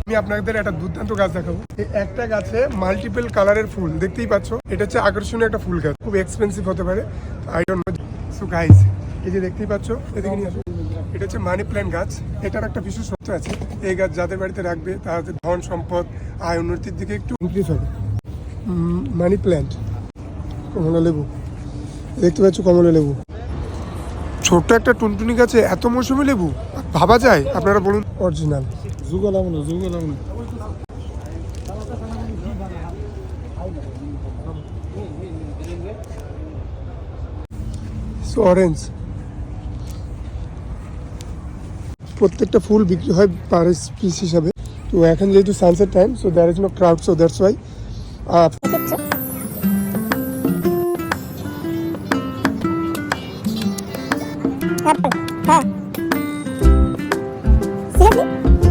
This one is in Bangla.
আমি আপনাদের একটা দুর্দান্ত গাছ দেখাবো। এই একটা গাছে মাল্টিপল কালারের ফুল দেখতেই পাচ্ছ। এটা হচ্ছে আকর্ষণীয় একটা ফুল গাছ, খুব এক্সপেন্সিভ হতে পারে, I don't know. So guys, এই যে দেখতেই পাচ্ছ, এদিকে নিয়ে আসো। এটা হচ্ছে মানি প্ল্যান্ট গাছ। এটার একটা বিশেষত্ব আছে, এই গাছ যাদের বাড়িতে রাখবে তাদের ধন সম্পদ আয় উন্নতির দিকে একটু ইনক্রিজ হবে। মানি প্ল্যান্ট, কমলা লেবু দেখতে পাচ্ছ, কমলা লেবু। ছোট্ট একটা টুনটুনি গাছে এত মৌসুমি লেবু ভাবা যায়? আপনারা বলুন। Original orange. প্রত্যেকটা ফুল বিক্রি হয় পার পিস হিসাবে। তো এখন যেহেতু sunset time, so there is no crowd, so that's why. হ্যাঁ